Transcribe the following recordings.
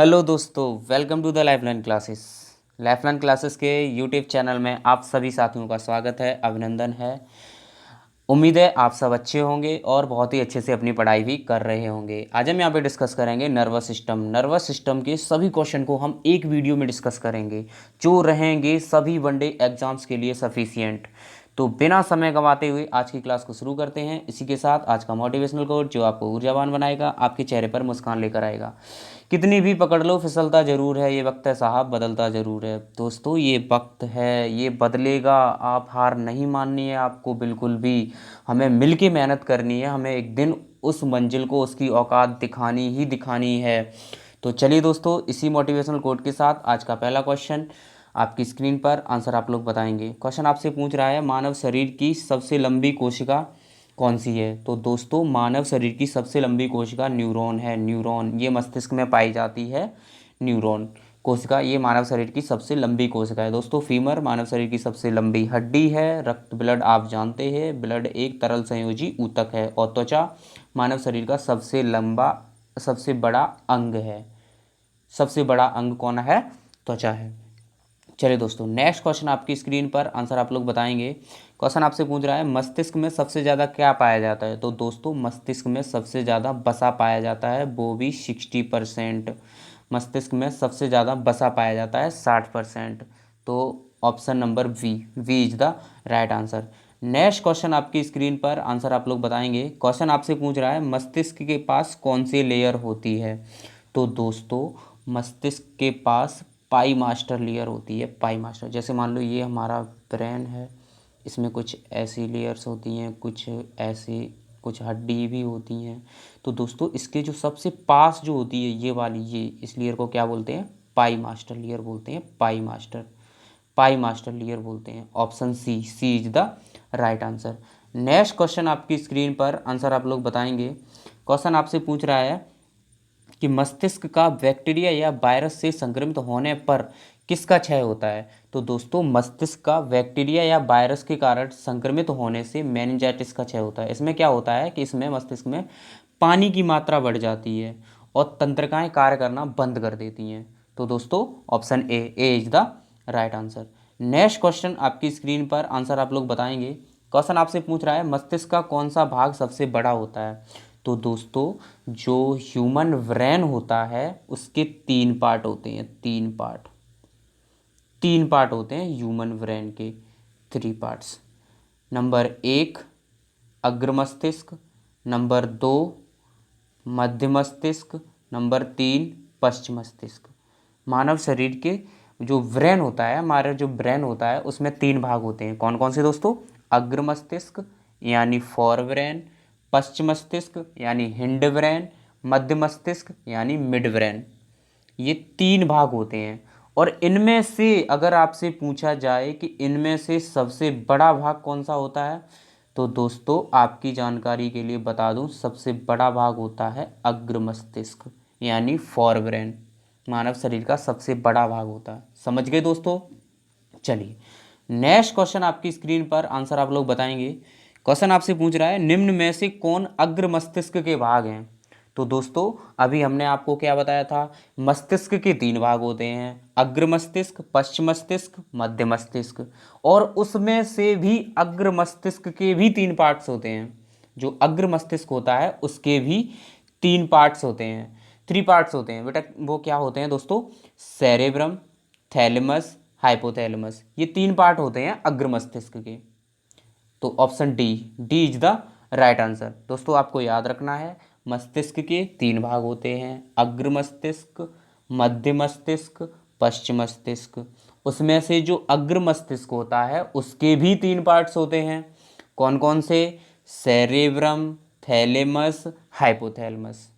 Hello दोस्तों, welcome to the Lifeline Classes. Lifeline Classes के YouTube channel में आप सभी साथियों का स्वागत है, अभिनंदन है। उम्मीद है आप सब अच्छे होंगे और बहुत ही अच्छे से अपनी पढ़ाई भी कर रहे होंगे। आज हम यहाँ पे डिस्कस करेंगे नर्वस सिस्टम के सभी क्वेश्चन को हम एक वीडियो में डिस्कस करेंगे, जो रहेंगे सभी वनडे एग्जाम्स के लिए सफिशियंट। तो बिना समय गंवाते हुए आज की क्लास को शुरू करते हैं। इसी के साथ आज का मोटिवेशनल कोट जो आपको ऊर्जावान बनाएगा, आपके चेहरे पर मुस्कान लेकर आएगा। कितनी भी पकड़ लो फिसलता ज़रूर है, ये वक्त है साहब बदलता ज़रूर है। दोस्तों ये वक्त है, ये बदलेगा, आप हार नहीं माननी है आपको बिल्कुल भी। हमें मिल के मेहनत करनी है, हमें एक दिन उस मंजिल को उसकी औकात दिखानी ही दिखानी है। तो चलिए दोस्तों, इसी मोटिवेशनल कोट के साथ आज का पहला क्वेश्चन आपकी स्क्रीन पर, आंसर आप लोग बताएंगे। क्वेश्चन आपसे पूछ रहा है मानव शरीर की सबसे लंबी कोशिका कौन सी है। तो दोस्तों मानव शरीर की सबसे लंबी कोशिका न्यूरॉन है। न्यूरॉन ये मस्तिष्क में पाई जाती है। न्यूरॉन कोशिका ये मानव शरीर की सबसे लंबी कोशिका है। दोस्तों फीमर मानव शरीर की सबसे लंबी हड्डी है। रक्त ब्लड आप जानते हैं, ब्लड एक तरल संयोजी ऊतक है। और त्वचा मानव शरीर का सबसे बड़ा अंग है। सबसे बड़ा अंग कौन है? त्वचा है। चलिए दोस्तों, नेक्स्ट क्वेश्चन आपकी स्क्रीन पर, आंसर आप लोग बताएंगे। क्वेश्चन आपसे पूछ रहा है मस्तिष्क में सबसे ज़्यादा क्या पाया जाता है। तो दोस्तों मस्तिष्क में सबसे ज़्यादा वसा पाया जाता है, वो भी 60%। मस्तिष्क में सबसे ज़्यादा वसा पाया जाता है 60%। तो option number B is the right answer. Next question आपकी स्क्रीन पर, आंसर आप लोग बताएंगे। क्वेश्चन आपसे पूछ रहा है मस्तिष्क के पास कौन सी लेयर होती है। तो दोस्तों मस्तिष्क के पास पाई मास्टर लेयर होती है। पाई मास्टर, जैसे मान लो ये हमारा ब्रेन है, इसमें कुछ ऐसी लेयर्स होती हैं, कुछ ऐसी, कुछ हड्डी भी होती हैं। तो दोस्तों इसके जो सबसे पास जो होती है ये वाली, ये इस लेयर को क्या बोलते हैं? पाई मास्टर लेयर बोलते हैं। पाई मास्टर लेयर बोलते हैं। Option C is the right answer. Next question आपकी स्क्रीन पर, आंसर आप लोग बताएंगे। क्वेश्चन आपसे पूछ रहा है कि मस्तिष्क का बैक्टीरिया या वायरस से संक्रमित होने पर किसका क्षय होता है। तो दोस्तों मस्तिष्क का बैक्टीरिया या वायरस के कारण संक्रमित होने से मेनिंजाइटिस का क्षय होता है। इसमें क्या होता है कि इसमें मस्तिष्क में पानी की मात्रा बढ़ जाती है और तंत्रिकाएं कार्य करना बंद कर देती हैं। तो दोस्तों option A is the right answer. Next question आपकी स्क्रीन पर, आंसर आप लोग बताएंगे। क्वेश्चन आपसे पूछ रहा है मस्तिष्क का कौन सा भाग सबसे बड़ा होता है। तो दोस्तों जो ह्यूमन ब्रेन होता है उसके 3 पार्ट होते हैं। 3 पार्ट होते हैं ह्यूमन ब्रेन के, 3 पार्ट्स। नंबर 1 अग्र मस्तिष्क, नंबर 2 मध्य मस्तिष्क, नंबर 3 पश्च मस्तिष्क। मानव शरीर के जो ब्रेन होता है, हमारा जो ब्रेन होता है उसमें 3 भाग होते हैं। कौन कौन से दोस्तों? अग्र मस्तिष्क यानी फोर ब्रेन, पश्चिम मस्तिष्क यानी हिंड ब्रेन, मध्य मस्तिष्क यानी मिड ब्रेन। ये 3 भाग होते हैं। और इनमें से अगर आपसे पूछा जाए कि इनमें से सबसे बड़ा भाग कौन सा होता है, तो दोस्तों आपकी जानकारी के लिए बता दूं, सबसे बड़ा भाग होता है अग्र मस्तिष्क यानी फोर ब्रेन। मानव शरीर का सबसे बड़ा भाग होता है। समझ गए दोस्तों? चलिए नेक्स्ट क्वेश्चन आपकी स्क्रीन पर, आंसर आप लोग बताएंगे। क्वेश्चन आपसे पूछ रहा है निम्न में से कौन अग्र मस्तिष्क के भाग हैं। तो दोस्तों अभी हमने आपको क्या बताया था, मस्तिष्क के 3 भाग होते हैं, अग्र मस्तिष्क, पश्चिम मस्तिष्क, मध्य मस्तिष्क। और उसमें से भी अग्र मस्तिष्क के भी 3 पार्ट्स होते हैं। जो अग्र मस्तिष्क होता है उसके भी 3 पार्ट्स होते हैं, 3 पार्ट्स होते हैं बेटा। वो क्या होते हैं दोस्तों? Cerebrum, thalamus, hypothalamus. ये 3 पार्ट होते हैं अग्र मस्तिष्क के। तो option D is the right answer. दोस्तों आपको याद रखना है मस्तिष्क के 3 भाग होते हैं, अग्र मस्तिष्क, मध्य मस्तिष्क, पश्चिम मस्तिष्क। उसमें से जो अग्र मस्तिष्क होता है उसके भी 3 पार्ट्स होते हैं। कौन कौन से? Cerebrum, thalamus, hypothalamus.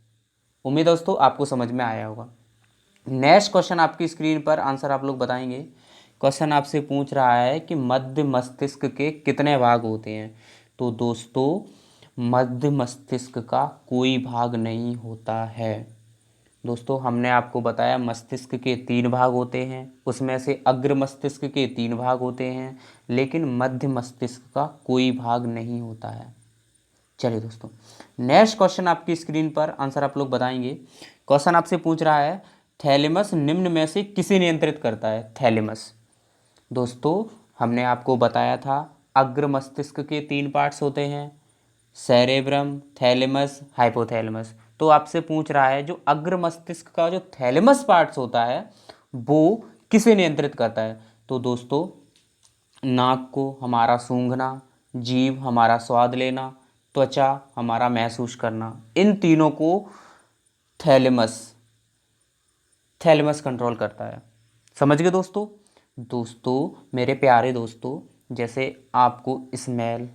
उम्मीद है दोस्तों आपको समझ में आया होगा। नेक्स्ट क्वेश्चन आपकी स्क्रीन पर, आंसर आप लोग बताएंगे। क्वेश्चन आपसे पूछ रहा है कि मध्य मस्तिष्क के कितने भाग होते हैं। तो दोस्तों मध्य मस्तिष्क का कोई भाग नहीं होता है। दोस्तों हमने आपको बताया मस्तिष्क के 3 भाग होते हैं, उसमें से अग्र मस्तिष्क के 3 भाग होते हैं, लेकिन मध्य मस्तिष्क का कोई भाग नहीं होता है। चलिए दोस्तों नेक्स्ट क्वेश्चन आपकी स्क्रीन पर, आंसर आप लोग बताएंगे। क्वेश्चन आपसे पूछ रहा है थैलेमस निम्न में से किसे नियंत्रित करता है? थैलेमस। दोस्तों हमने आपको बताया था अग्र मस्तिष्क के 3 पार्ट्स होते हैं, सेरेब्रम, थैलेमस, हाइपोथैलेमस। तो आपसे पूछ रहा है जो अग्र मस्तिष्क का जो थैलेमस पार्ट्स होता है वो किसे नियंत्रित करता है? तो दोस्तों नाक को हमारा सूंघना, जीभ हमारा स्वाद लेना, त्वचा हमारा महसूस करना, इन तीनों को थैलेमस थैलेमस कंट्रोल करता है। समझ गए दोस्तों? दोस्तों मेरे प्यारे दोस्तों, जैसे आपको स्मेल,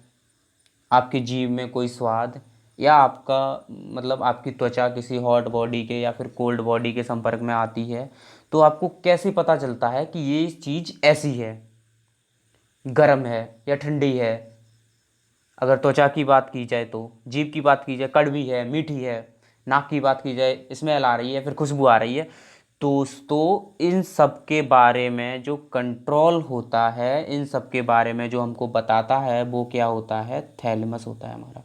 आपकी जीभ में कोई स्वाद, या आपका मतलब आपकी त्वचा किसी हॉट बॉडी के या फिर कोल्ड बॉडी के संपर्क में आती है, तो आपको कैसे पता चलता है कि ये चीज़ ऐसी है, गर्म है या ठंडी है? अगर त्वचा की बात की जाए तो, जीभ की बात की जाए कड़वी है मीठी है, नाक की बात की जाए स्मेल आ रही है फिर खुशबू आ रही है। दोस्तों इन सब के बारे में जो कंट्रोल होता है, इन सब के बारे में जो हमको बताता है वो क्या होता है? थैलेमस होता है हमारा।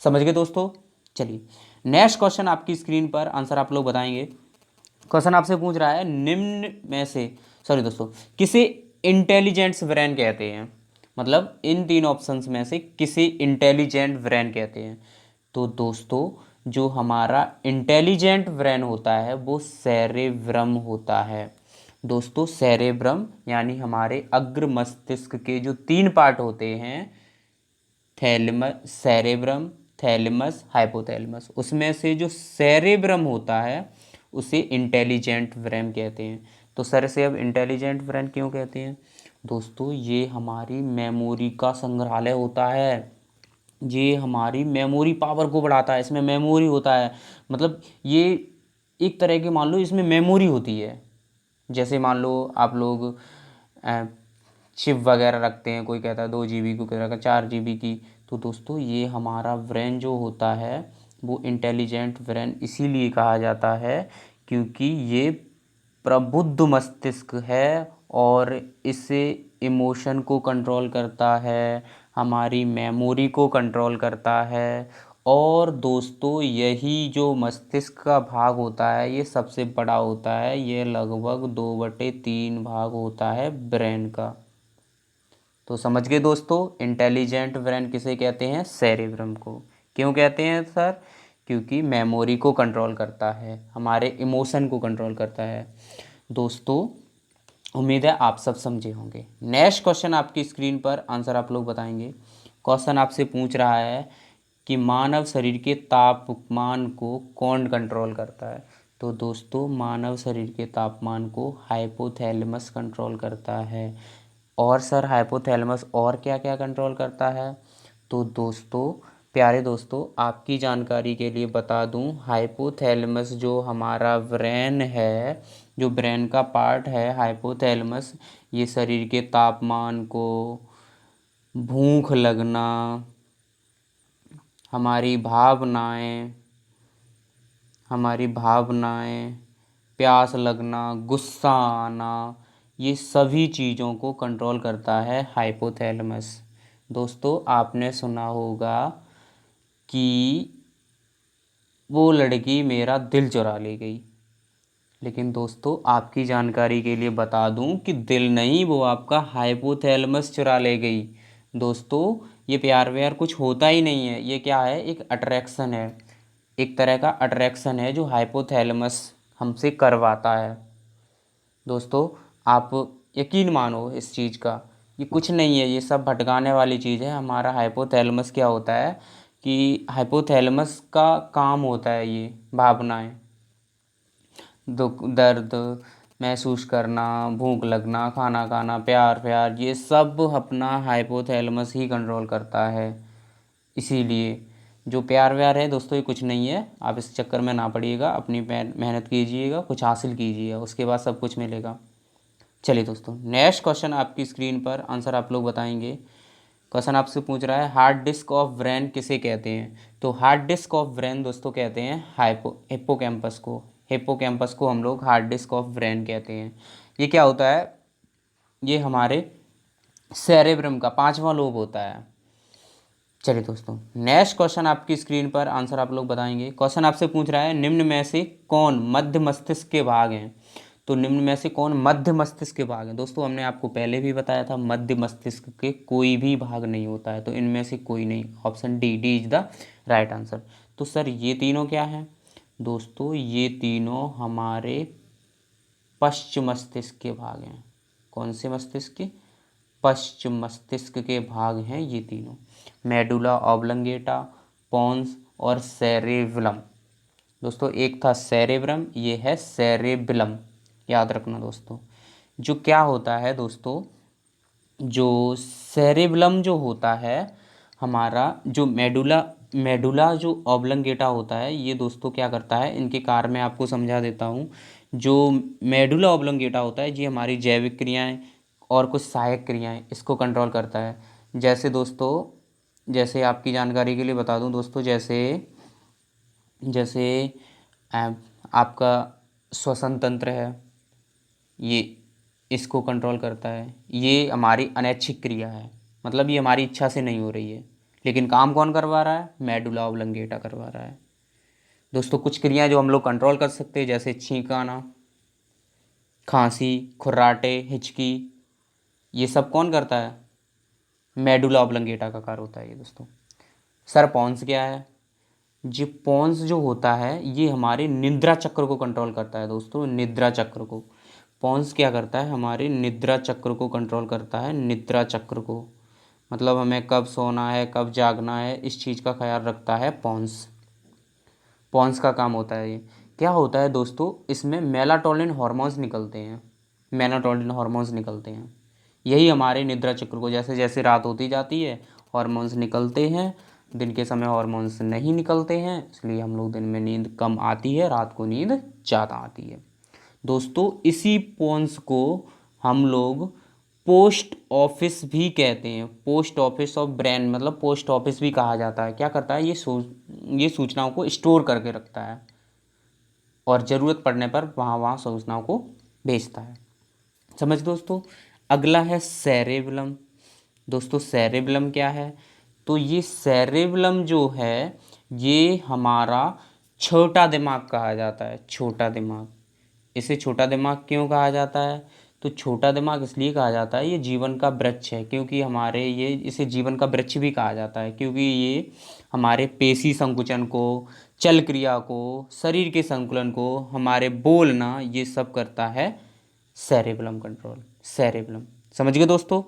समझ गए दोस्तों? चलिए नेक्स्ट क्वेश्चन आपकी स्क्रीन पर, आंसर आप लोग बताएंगे। क्वेश्चन आपसे पूछ रहा है निम्न में से, सॉरी दोस्तों, किसे इंटेलिजेंट्स ब्रेन कहते हैं? मतलब इन 3 ऑप्शंस में से किसे इंटेलिजेंट ब्रेन कहते हैं? तो दोस्तों जो हमारा इंटेलिजेंट ब्रेन होता है वो सेरेब्रम होता है। दोस्तों सेरेब्रम यानी हमारे अग्र मस्तिष्क के जो 3 पार्ट होते हैं, थैलेमस, सेरेब्रम, थैलेमस, हाइपोथैलेमस, उसमें से जो सेरेब्रम होता है उसे इंटेलिजेंट ब्रेन कहते हैं। तो सर से अब इंटेलिजेंट ब्रेन क्यों कहते हैं? दोस्तों ये हमारी मेमोरी का संग्रहालय होता है, ये हमारी मेमोरी पावर को बढ़ाता है, इसमें मेमोरी होता है। मतलब ये एक तरह की मान लो इसमें मेमोरी होती है। जैसे मान लो आप लोग चिप वगैरह रखते हैं, कोई कहता है 2 GB की, कोई कहता है 4 GB की। तो दोस्तों ये हमारा ब्रेन जो होता है वो इंटेलिजेंट ब्रेन इसीलिए कहा जाता है क्योंकि ये प्रबुद्ध मस्तिष्क है और इसे इमोशन को कंट्रोल करता है, हमारी मेमोरी को कंट्रोल करता है। और दोस्तों यही जो मस्तिष्क का भाग होता है ये सबसे बड़ा होता है, ये लगभग 2/3 भाग होता है ब्रेन का। तो समझ गए दोस्तों इंटेलिजेंट ब्रेन किसे कहते हैं? सेरेब्रम को। क्यों कहते हैं सर? क्योंकि मेमोरी को कंट्रोल करता है, हमारे इमोशन को कंट्रोल करता है। दोस्तों उम्मीद है आप सब समझे होंगे। नेक्स्ट क्वेश्चन आपकी स्क्रीन पर, आंसर आप लोग बताएंगे। क्वेश्चन आपसे पूछ रहा है कि मानव शरीर के तापमान को कौन कंट्रोल करता है? तो दोस्तों मानव शरीर के तापमान को हाइपोथैलेमस कंट्रोल करता है। और सर हाइपोथैलेमस और क्या क्या कंट्रोल करता है? तो दोस्तों प्यारे दोस्तों आपकी जानकारी के लिए बता दूं, हाइपोथैलेमस जो हमारा ब्रेन है, जो ब्रेन का पार्ट है हाइपोथैलेमस, ये शरीर के तापमान को, भूख लगना, हमारी भावनाएं हमारी भावनाएं, प्यास लगना, गुस्सा आना, ये सभी चीज़ों को कंट्रोल करता है हाइपोथैलेमस। दोस्तों आपने सुना होगा कि वो लड़की मेरा दिल चुरा ले गई, लेकिन दोस्तों आपकी जानकारी के लिए बता दूं कि दिल नहीं, वो आपका हाइपोथैलेमस चुरा ले गई। दोस्तों ये प्यार व्यार कुछ होता ही नहीं है, ये क्या है? एक अट्रैक्शन है, एक तरह का अट्रैक्शन है जो हाइपोथैलेमस हमसे करवाता है। दोस्तों आप यकीन मानो इस चीज़ का, ये कुछ नहीं है, ये सब भटकाने वाली चीज़ है। हमारा हाइपोथैलेमस क्या होता है कि हाइपोथैलेमस का काम होता है ये भावनाएं, दुख दर्द महसूस करना, भूख लगना, खाना खाना, प्यार प्यार, ये सब अपना हाइपोथैलेमस ही कंट्रोल करता है। इसीलिए जो प्यार व्यार है दोस्तों ये कुछ नहीं है, आप इस चक्कर में ना पड़िएगा, अपनी मेहनत कीजिएगा, कुछ हासिल कीजिएगा, उसके बाद सब कुछ मिलेगा। चलिए दोस्तों नेक्स्ट क्वेश्चन आपकी स्क्रीन पर, आंसर आप लोग बताएंगे। क्वेश्चन आपसे पूछ रहा है हार्ड डिस्क ऑफ ब्रेन किसे कहते हैं? तो हार्ड डिस्क ऑफ ब्रेन दोस्तों कहते हैं हिप्पोकैम्पस को। हिप्पोकैम्पस को हम लोग हार्ड डिस्क ऑफ ब्रेन कहते हैं। ये क्या होता है? ये हमारे सेरेब्रम का 5वां लोब होता है। चलिए दोस्तों, नेक्स्ट क्वेश्चन आपकी स्क्रीन पर, आंसर आप लोग बताएंगे। क्वेश्चन आपसे पूछ रहा है निम्न में से कौन मध्य मस्तिष्क के भाग हैं। तो निम्न में से कौन मध्य मस्तिष्क के भाग हैं। दोस्तों हमने आपको पहले भी बताया था मध्य मस्तिष्क के कोई भी भाग नहीं होता है, तो इनमें से कोई नहीं। Option D, D is the right answer. तो सर ये तीनों क्या हैं दोस्तों, ये तीनों हमारे पश्चिम मस्तिष्क के भाग हैं। कौन से मस्तिष्क के, पश्चिम मस्तिष्क के भाग हैं ये तीनों, मेडुला ऑब्लंगेटा, पोन्स और सेरेब्रम। दोस्तों एक था सेरेब्रम, ये है सेरेब्रम, याद रखना दोस्तों। जो क्या होता है दोस्तों, जो सेरेब्रम जो होता है हमारा, जो मेडुला मेडुला जो ऑब्लंगेटा होता है, ये दोस्तों क्या करता है, इनके कार्य मैं आपको समझा देता हूँ। जो मेडुला ऑब्लंगेटा होता है ये हमारी जैविक क्रियाएं और कुछ सहायक क्रियाएं इसको कंट्रोल करता है। जैसे दोस्तों, जैसे आपकी जानकारी के लिए बता दूं दोस्तों, जैसे जैसे आपका श्वसन तंत्र है, ये इसको कंट्रोल करता है। ये हमारी अनैच्छिक क्रिया है, मतलब ये हमारी इच्छा से नहीं हो रही है, लेकिन काम कौन करवा रहा है, मेडुला ऑब्लंगेटा करवा रहा है। दोस्तों कुछ क्रियाएं जो हम लोग कंट्रोल कर सकते हैं, जैसे छींक आना, खांसी, खुर्राटे, हिचकी, ये सब कौन करता है, मेडुला ऑब्लंगेटा का कार्य होता है ये दोस्तों। सर पॉन्स क्या है, जी पॉन्स जो होता है ये हमारे निद्रा चक्र को कंट्रोल करता है दोस्तों, निद्रा चक्र को। पॉन्स क्या करता है, हमारे निद्रा चक्र को कंट्रोल करता है, निद्रा चक्र को, मतलब हमें कब सोना है कब जागना है इस चीज़ का ख्याल रखता है पॉन्स। पॉन्स का काम होता है ये। क्या होता है दोस्तों, इसमें मेलाटोनिन हार्मोन्स निकलते हैं, मेलाटोनिन हार्मोन्स निकलते हैं, यही हमारे निद्रा चक्र को, जैसे जैसे रात होती जाती है हार्मोन्स निकलते हैं, दिन के समय हार्मोन्स नहीं निकलते हैं, इसलिए हम लोग दिन में नींद कम आती है, रात को नींद ज़्यादा आती है। दोस्तों इसी पॉन्स को हम लोग पोस्ट ऑफिस भी कहते हैं, पोस्ट ऑफिस ऑफ ब्रेन, मतलब पोस्ट ऑफिस भी कहा जाता है। क्या करता है ये सूचनाओं को स्टोर करके रखता है और ज़रूरत पड़ने पर वहाँ वहाँ सूचनाओं को भेजता है। समझ दोस्तों। अगला है सेरेब्रम। दोस्तों सेरेब्रम क्या है, तो ये सेरेब्रम जो है ये हमारा छोटा दिमाग कहा जाता है, छोटा दिमाग। इसे छोटा दिमाग क्यों कहा जाता है, तो छोटा दिमाग इसलिए कहा जाता है, ये जीवन का वृक्ष है, क्योंकि हमारे ये इसे जीवन का वृक्ष भी कहा जाता है, क्योंकि ये हमारे पेशी संकुचन को, चल क्रिया को, शरीर के संतुलन को, हमारे बोलना, ये सब करता है सेरेब्रम कंट्रोल, सेरेब्रम। समझ गए दोस्तों।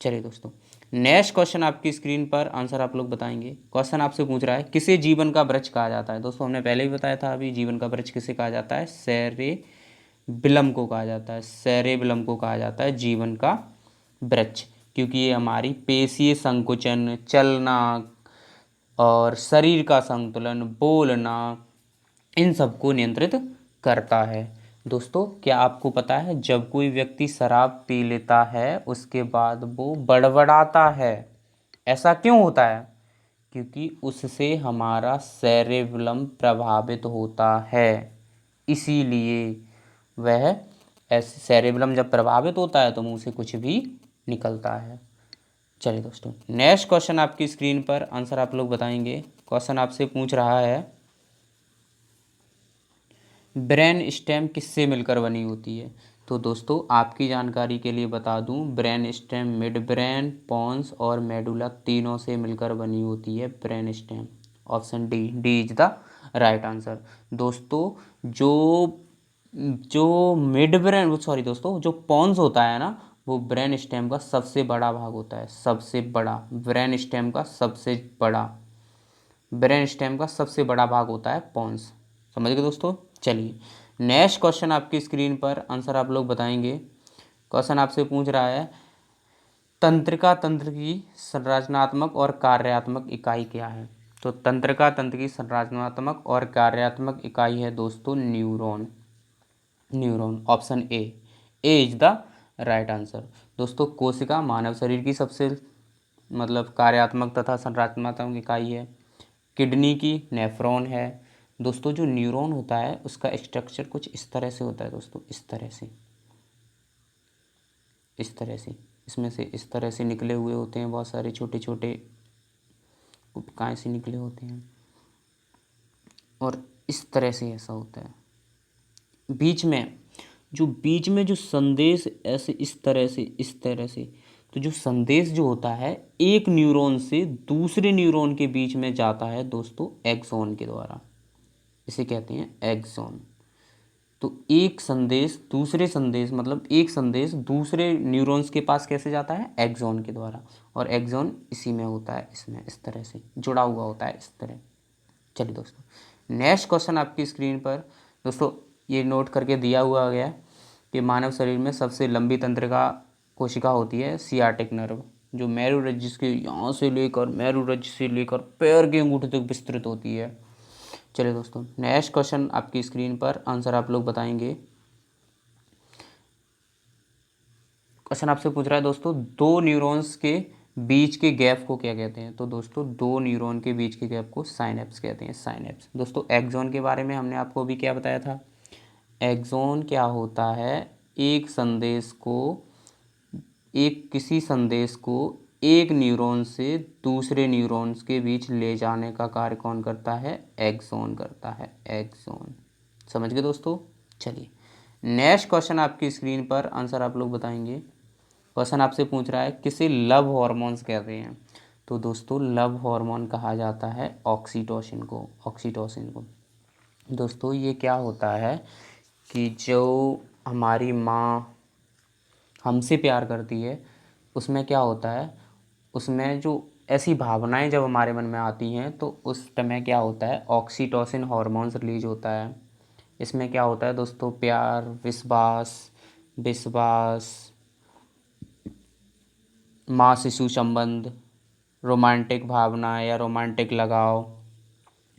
चलिए दोस्तों, नेक्स्ट क्वेश्चन आपकी स्क्रीन पर, आंसर आप लोग बताएंगे। क्वेश्चन आपसे पूछ रहा है किसे जीवन का वृक्ष कहा जाता है। दोस्तों हमने पहले ही बताया था, अभी जीवन का वृक्ष किसे कहा जाता है, सेरेब्रम को कहा जाता है, सेरेब्रम को कहा जाता है जीवन का वृक्ष, क्योंकि ये हमारी पेशीय संकुचन, चलना और शरीर का संतुलन, बोलना, इन सबको नियंत्रित करता है। दोस्तों क्या आपको पता है जब कोई व्यक्ति शराब पी लेता है उसके बाद वो बड़बड़ाता है, ऐसा क्यों होता है, क्योंकि उससे हमारा सेरेब्रम प्रभावित होता है, इसीलिए वह ऐसे सेरेब्रम जब प्रभावित होता है तो मुंह से कुछ भी निकलता है। चलिए दोस्तों, नेक्स्ट क्वेश्चन आपकी स्क्रीन पर, आंसर आप लोग बताएंगे। क्वेश्चन आपसे पूछ रहा है ब्रेन स्टेम किससे मिलकर बनी होती है। तो दोस्तों आपकी जानकारी के लिए बता दूं, brain stem mid brain, pons और मेडुला तीनों से मिलकर बनी होती है brain stem. Option D, D is the right answer. दोस्तों जो जो मिड ब्रेन, सॉरी दोस्तों, जो पॉन्स होता है ना, वो ब्रेन स्टेम का सबसे बड़ा भाग होता है, सबसे बड़ा, ब्रेन स्टेम का सबसे बड़ा, ब्रेन स्टेम का सबसे बड़ा भाग होता है पॉन्स। समझ गए दोस्तों। चलिए नेक्स्ट क्वेश्चन आपकी स्क्रीन पर, आंसर आप लोग बताएंगे। क्वेश्चन आपसे पूछ रहा है तंत्रिका तंत्र की संरचनात्मक और कार्यात्मक इकाई क्या है। तो तंत्रिका तंत्र की संरचनात्मक और कार्यात्मक इकाई है दोस्तों neuron, neuron. Option A is the right answer. दोस्तों कोशिका मानव शरीर की सबसे मतलब कार्यात्मक तथा संरचनात्मक इकाई है। किडनी की नेफ्रॉन है। दोस्तों जो न्यूरॉन होता है उसका स्ट्रक्चर कुछ इस तरह से होता है दोस्तों, इस तरह से, इस तरह से, इसमें से इस तरह से निकले हुए होते हैं बहुत सारे छोटे छोटे गुटकाएँ से निकले होते हैं और इस तरह से ऐसा होता है। बीच में जो संदेश ऐसे इस तरह से, तो जो संदेश जो होता है एक न्यूरॉन से दूसरे न्यूरॉन के बीच में जाता है दोस्तों एक्सॉन के द्वारा, इसे कहते हैं एक्सॉन। तो एक संदेश दूसरे न्यूरॉन्स के पास कैसे जाता है? एक्सॉन के द्वारा, और एक्सॉन इसी में होता है, इसमें इस तरह से जुड़ा हुआ होता है, इस तरह। चलिए दोस्तों, नेक्स्ट क्वेश्चन आपकी स्क्रीन पर दोस्तों ये नोट करके दिया हुआ गया कि मानव शरीर में सबसे लंबी तंत्रिका कोशिका होती है सियाटिक नर्व, जो मेरुरज्जु के यहाँ से लेकर पैर के अंगूठे तक विस्तृत होती है। चलिए दोस्तों, नेक्स्ट क्वेश्चन आपकी स्क्रीन पर, आंसर आप लोग बताएंगे। क्वेश्चन आपसे पूछ रहा है दोस्तों, दो न्यूरॉन्स के बीच के गैप को क्या कहते हैं? तो दोस्तों दो न्यूरॉन के बीच के गैप को साइनेप्स कहते हैं, साइनेप्स। दोस्तों एक्सॉन के बारे में हमने आपको अभी क्या बताया था? एक्सॉन क्या होता है? किसी संदेश को एक न्यूरॉन से दूसरे न्यूरॉन्स के बीच ले जाने का कार्य कौन करता है? एक्सॉन करता है, एक्सॉन। समझ गए दोस्तों? चलिए नेक्स्ट क्वेश्चन आपकी स्क्रीन पर, आंसर आप लोग बताएंगे। क्वेश्चन आपसे पूछ रहा है किसे लव हॉर्मोन्स कहते हैं? तो दोस्तों लव हार्मोन कहा जाता है ऑक्सीटोसिन को। दोस्तों ये क्या होता है कि जो हमारी माँ हमसे प्यार करती है, उसमें क्या होता है, उसमें जो ऐसी भावनाएं जब हमारे मन में आती हैं तो उस समय क्या होता है, ऑक्सीटोसिन हार्मोन्स रिलीज होता है। इसमें क्या होता है दोस्तों, प्यार, विश्वास, माँ शिशु संबंध, रोमांटिक भावना या रोमांटिक लगाव,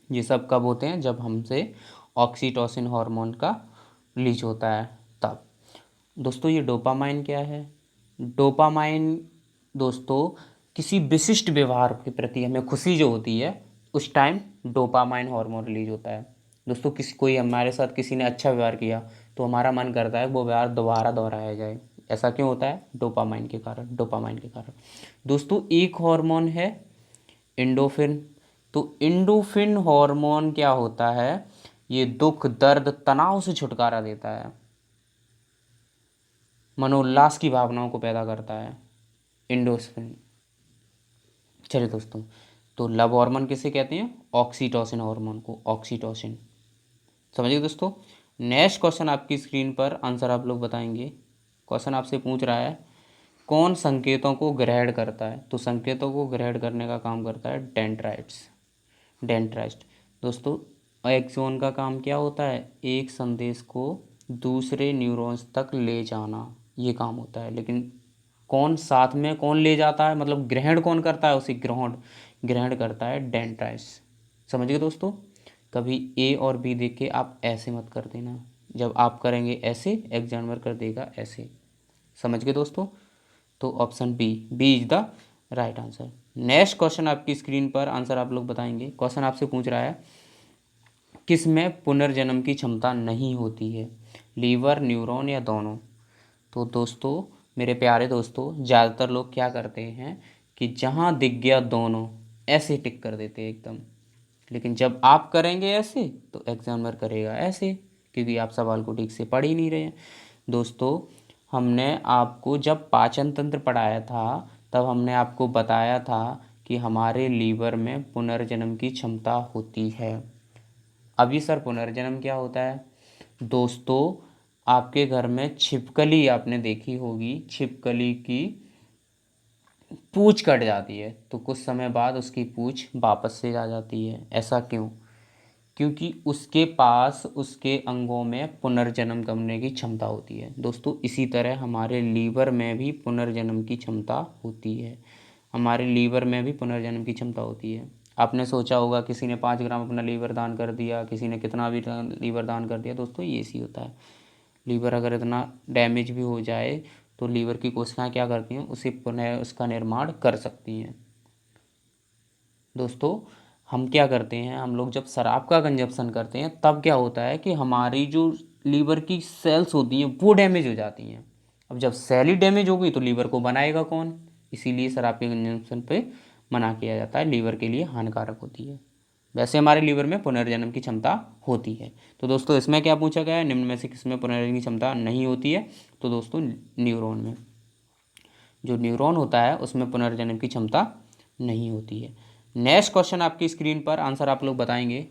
ये सब कब होते हैं? जब हमसे ऑक्सीटोसिन हार्मोन का रिलीज होता है तब। दोस्तों ये डोपामाइन क्या है? डोपामाइन दोस्तों किसी विशिष्ट व्यवहार के प्रति हमें खुशी जो होती है उस टाइम डोपामाइन हार्मोन रिलीज होता है। दोस्तों कोई हमारे साथ किसी ने अच्छा व्यवहार किया तो हमारा मन करता है वो व्यवहार दोबारा दोहराया जाए। ऐसा क्यों होता है? डोपामाइन के कारण। दोस्तों एक हार्मोन है एंडोफिन। तो एंडोफिन हार्मोन क्या होता है? ये दुख, दर्द, तनाव से छुटकारा देता है, मनोल्लास की भावनाओं को पैदा करता है एंडोफिन। चलिए दोस्तों, तो लव हार्मोन किसे कहते हैं? ऑक्सीटोसिन हार्मोन को, ऑक्सीटोसिन। समझिए दोस्तों। नेक्स्ट क्वेश्चन आपकी स्क्रीन पर, आंसर आप लोग बताएंगे। क्वेश्चन आपसे पूछ रहा है कौन संकेतों को ग्रहण करता है? तो संकेतों को ग्रहण करने का काम करता है डेंड्राइट्स। दोस्तों एक्सॉन का काम क्या होता है? एक संदेश को दूसरे न्यूरॉन्स तक ले जाना, ये काम होता है। लेकिन कौन साथ में कौन ले जाता है, मतलब ग्रहण कौन करता है? उसे ग्रहण करता है डेंड्राइट्स। समझ गए दोस्तों? कभी ए और बी देख के आप ऐसे मत कर देना, जब आप करेंगे ऐसे एग्जामिनर कर देगा ऐसे। समझ गए दोस्तों? तो option B is the right answer. Next question आपकी स्क्रीन पर, आंसर आप लोग बताएंगे। क्वेश्चन आपसे पूछ रहा है किस में पुनर्जन्म की क्षमता नहीं होती है? लीवर, न्यूरॉन या दोनों? तो दोस्तों मेरे प्यारे दोस्तों, ज़्यादातर लोग क्या करते हैं कि जहाँ दिख गया दोनों ऐसे टिक कर देते हैं एकदम। लेकिन जब आप करेंगे ऐसे तो एग्जामिनर करेगा ऐसे, क्योंकि आप सवाल को ठीक से पढ़ ही नहीं रहे हैं। दोस्तों हमने आपको जब पाचन तंत्र पढ़ाया था तब हमने आपको बताया था कि हमारे लीवर में पुनर्जन्म की क्षमता होती है। अभी सर पुनर्जन्म क्या होता है? दोस्तों आपके घर में छिपकली आपने देखी होगी, छिपकली की पूंछ कट जाती है तो कुछ समय बाद उसकी पूंछ वापस से आ जाती है। ऐसा क्यों? क्योंकि उसके पास उसके अंगों में पुनर्जन्म करने की क्षमता होती है। दोस्तों इसी तरह हमारे लीवर में भी पुनर्जन्म की क्षमता होती है, आपने सोचा होगा किसी ने 5 ग्राम अपना लीवर दान कर दिया, किसी ने कितना भी लीवर दान कर दिया। दोस्तों ये इसी होता है, लीवर अगर इतना डैमेज भी हो जाए तो लीवर की कोशिकाएं क्या करती हैं, उसे पुनः उसका निर्माण कर सकती हैं। दोस्तों हम क्या करते हैं, हम लोग जब शराब का कंजप्शन करते हैं तब क्या होता है कि हमारी जो लीवर की सेल्स होती हैं वो डैमेज हो जाती हैं। अब जब सेल ही डैमेज हो गई तो लीवर को बनाएगा कौन? इसीलिए शराब के कंजप्शन पे मना किया जाता है, लीवर के लिए हानिकारक होती है। वैसे हमारे लीवर में पुनर्जन्म की क्षमता होती है। तो दोस्तों इसमें क्या पूछा गया है, निम्न में से किसमें पुनर्जन्म की क्षमता नहीं होती है? तो दोस्तों न्यूरॉन में, जो न्यूरॉन होता है उसमें पुनर्जन्म की क्षमता नहीं होती है। नेक्स्ट क्वेश्चन आपकी स्क्रीन पर, आंसर आप लोग बताएंगे।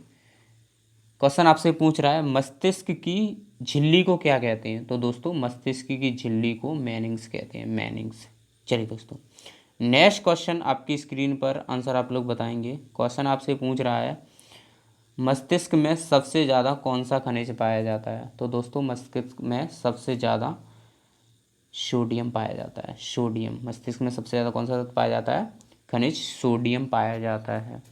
क्वेश्चन आपसे पूछ रहा है मस्तिष्क की झिल्ली को क्या कहते हैं? तो दोस्तों मस्तिष्क की झिल्ली को मेनिंग्स कहते हैं, मेनिंग्स। चलिए दोस्तों नेक्स्ट क्वेश्चन आपकी स्क्रीन पर, आंसर आप लोग बताएंगे। क्वेश्चन आपसे पूछ रहा है मस्तिष्क में सबसे ज़्यादा कौन सा खनिज पाया जाता है? तो दोस्तों मस्तिष्क में सबसे ज़्यादा सोडियम पाया जाता है, सोडियम। मस्तिष्क में सबसे ज़्यादा कौन सा पाया जाता है? खनिज सोडियम पाया जाता है।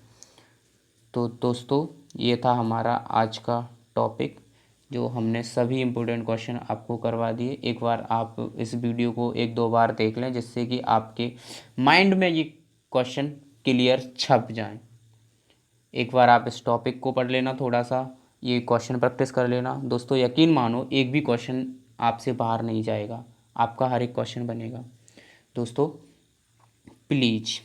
तो दोस्तों ये था हमारा आज का टॉपिक, जो हमने सभी इम्पोर्टेंट क्वेश्चन आपको करवा दिए। एक बार आप इस वीडियो को 1-2 बार देख लें, जिससे कि आपके माइंड में ये क्वेश्चन क्लियर छप जाएं। एक बार आप इस टॉपिक को पढ़ लेना, थोड़ा सा ये क्वेश्चन प्रैक्टिस कर लेना। दोस्तों यकीन मानो एक भी क्वेश्चन आपसे बाहर नहीं जाएगा, आपका हर एक क्वेश्चन बनेगा। दोस्तों प्लीज़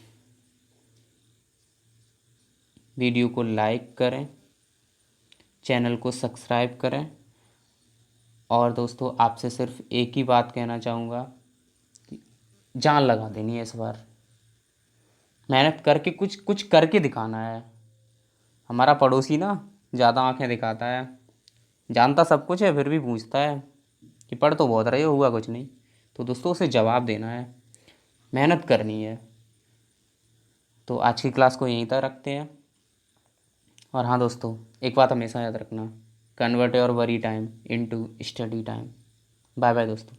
वीडियो को लाइक करें, चैनल को सब्सक्राइब करें, और दोस्तों आपसे सिर्फ एक ही बात कहना चाहूँगा कि जान लगा देनी है इस बार, मेहनत करके कुछ करके दिखाना है। हमारा पड़ोसी ना ज़्यादा आंखें दिखाता है, जानता सब कुछ है, फिर भी पूछता है कि पढ़ तो बहुत रहे हो, हुआ कुछ नहीं। तो दोस्तों उसे जवाब देना है, मेहनत करनी है। तो आज की क्लास को यहीं तक रखते हैं। और हाँ दोस्तों, एक बात हमेशा याद रखना, convert your worry time into study time. Bye bye दोस्तों।